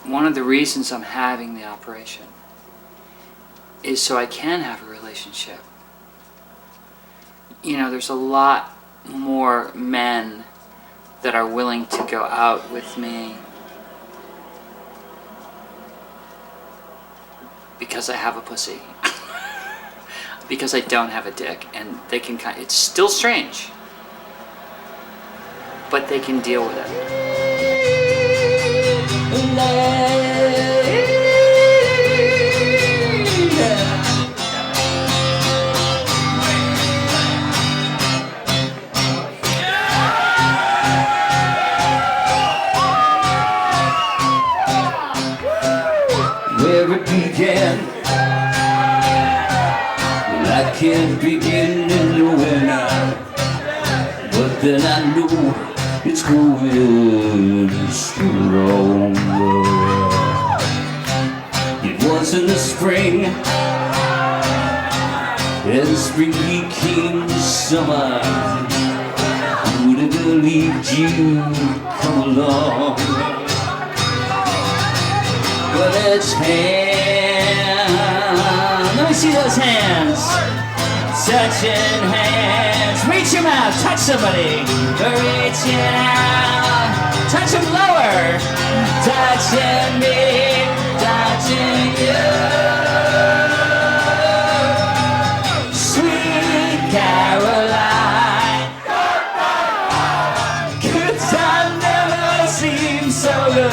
one of the reasons I'm having the operation is so I can have a relationship. You know, there's a lot more men that are willing to go out with me because I have a pussy. Because I don't have a dick, and they can it's still strange, but they can deal with it. Where it began, I can't begin to know when but then I know it's going stronger. It was in the spring, and spring became summer. Who'd have believed you'd come along? Well, it's hands. Let me see those hands. Touching hands. Reach your mouth. Touch somebody. Reaching out. Touch them lower. Touching me. Touching you. Sweet Caroline. Good time never seems so good.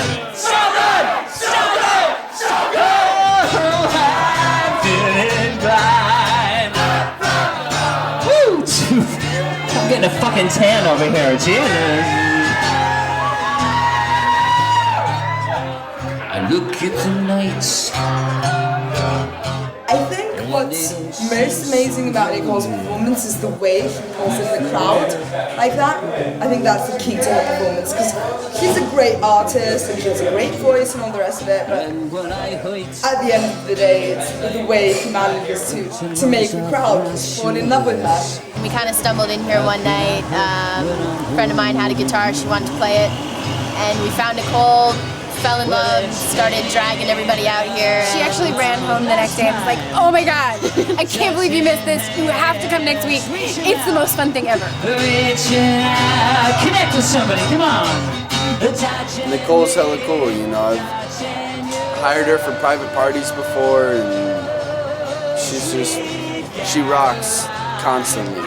I'm getting a fucking tan over here, Jesus. I look at the nights. I think what's most amazing about Nicole's performance is the way she pulls in the crowd like that. I think that's the key to her performance, because she's a great artist and she has a great voice and all the rest of it, but at the end of the day, it's the way she manages to make the crowd just fall in love with her. We kind of stumbled in here one night. A friend of mine had a guitar, she wanted to play it, and we found Nicole, fell in love, started dragging everybody out here. She actually ran home the next day and was like, oh my god, I can't believe you missed this. You have to come next week. It's the most fun thing ever. Connect with somebody, come on. Nicole's hella cool, you know. I've hired her for private parties before, and she rocks constantly.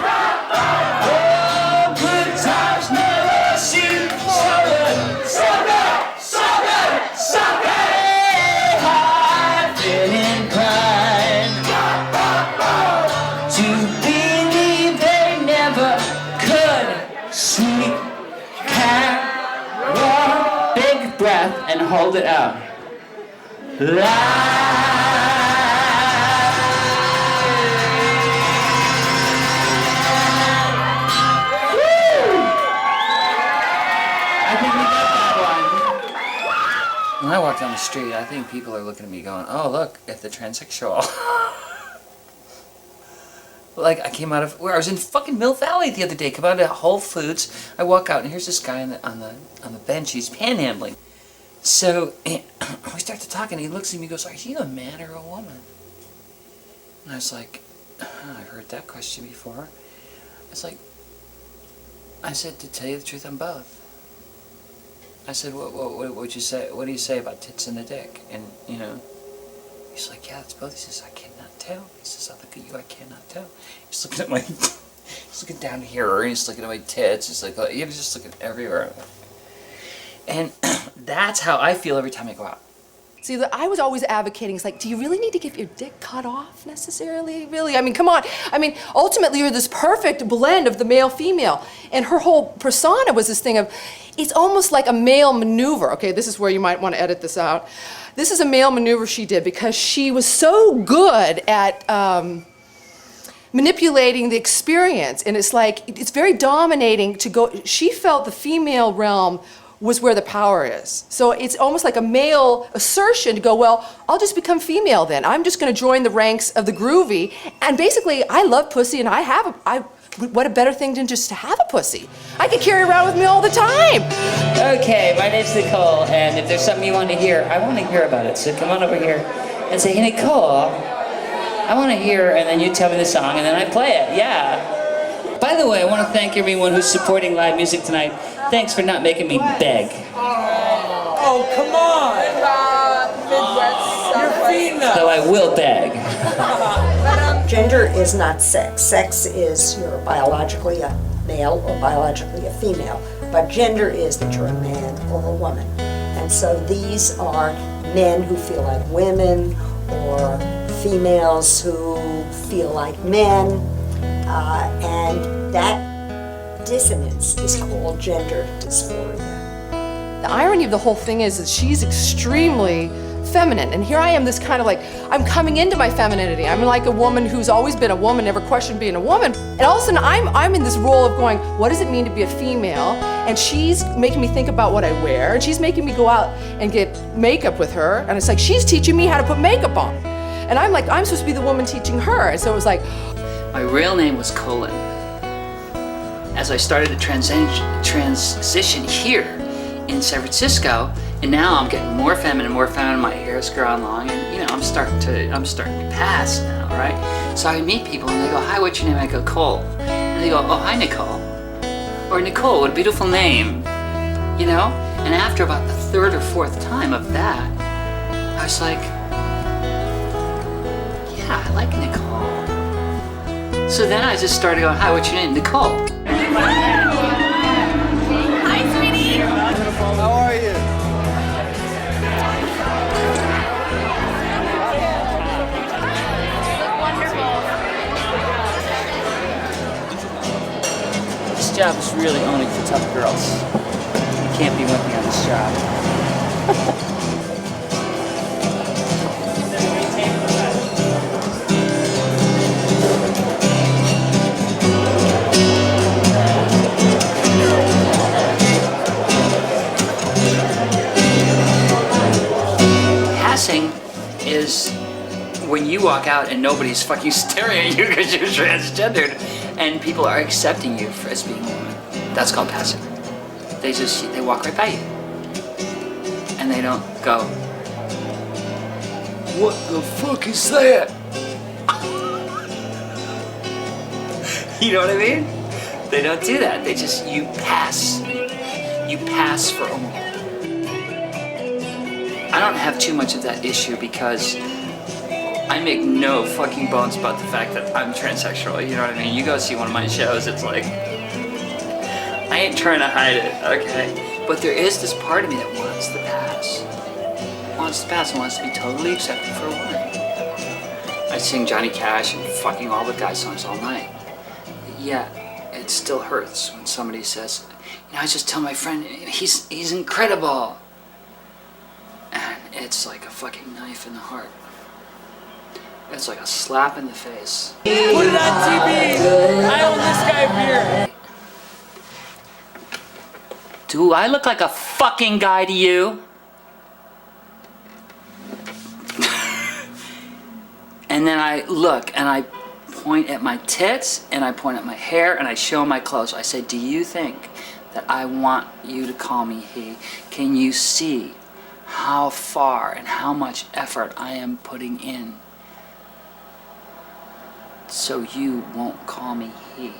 And hold it out. When I walk down the street, I think people are looking at me going, oh, look, at the transsexual. Like, I came out of, I was in fucking Mill Valley the other day, come out of Whole Foods, I walk out, and here's this guy on the bench, he's panhandling. So, we start to talk, and he looks at me and goes, are you a man or a woman? And I was like, I've heard that question before. I said, to tell you the truth, I'm both. I said, what would you say? What do you say about tits and a dick? And, you know, he's like, yeah, it's both. He says, I cannot tell. He says, I look at you, I cannot tell. He's looking at my, he's looking down here, and he's looking at my tits. He's like, he's just looking everywhere. And that's how I feel every time I go out. See, I was always advocating, it's like, do you really need to get your dick cut off necessarily? Really? I mean, come on. I mean, ultimately, you're this perfect blend of the male-female. And her whole persona was this thing of, it's almost like a male maneuver. Okay, this is where you might want to edit this out. This is a male maneuver she did because she was so good at manipulating the experience. And it's like, it's very dominating to go, she felt the female realm was where the power is. So it's almost like a male assertion to go, well, I'll just become female then. I'm just gonna join the ranks of the groovy. And basically, I love pussy and I what a better thing than just to have a pussy. I could carry around with me all the time. Okay, my name's Nicole, and if there's something you want to hear, I want to hear about it. So come on over here and say, hey, Nicole, I want to hear, and then you tell me the song, and then I play it. Yeah. By the way, I want to thank everyone who's supporting live music tonight. Thanks for not making me beg. Oh, come on! You're female. Though I will beg. Gender is not sex. Sex is you're biologically a male or biologically a female. But gender is that you're a man or a woman. And so these are men who feel like women or females who feel like men. And that dissonance is called gender dysphoria. The irony of the whole thing is that she's extremely feminine, and here I am, this kind of like, I'm coming into my femininity. I'm like a woman who's always been a woman, never questioned being a woman. And all of a sudden, I'm in this role of going, what does it mean to be a female? And she's making me think about what I wear, and she's making me go out and get makeup with her, and it's like, she's teaching me how to put makeup on. And I'm like, I'm supposed to be the woman teaching her. And so it was like, My real name was Colin. As I started to transition here in San Francisco, and now I'm getting more feminine, my hair's growing long, and I'm starting to be past now, right? So I meet people and they go, hi, what's your name? I go, Cole. And they go, oh, hi, Nicole. Or Nicole, what a beautiful name, And after about the third or fourth time of that, I was like, yeah, I like Nicole. So then I just started going, hi, what's your name? Nicole. Hi, sweetie. How are you? This job is really only for tough girls. You can't be with me on this job. Passing is when you walk out and nobody's fucking staring at you because you're transgendered and people are accepting you as being a woman. That's called passing. They walk right by you. And they don't go, what the fuck is that? You know what I mean? They don't do that. You pass. You pass for a woman. I don't have too much of that issue because I make no fucking bones about the fact that I'm transsexual, you know what I mean? You go see one of my shows, it's like, I ain't trying to hide it, okay? But there is this part of me that wants to pass. Wants to be totally accepted for a woman. I sing Johnny Cash and fucking all the guy songs all night. Yeah, it still hurts when somebody says, I just tell my friend, he's incredible. And it's like a fucking knife in the heart. It's like a slap in the face. Put it on TV! I own this guy beer! Do I look like a fucking guy to you? And then I look and I point at my tits and I point at my hair and I show my clothes. I say, do you think that I want you to call me he? Can you see how far and how much effort I am putting in so you won't call me he?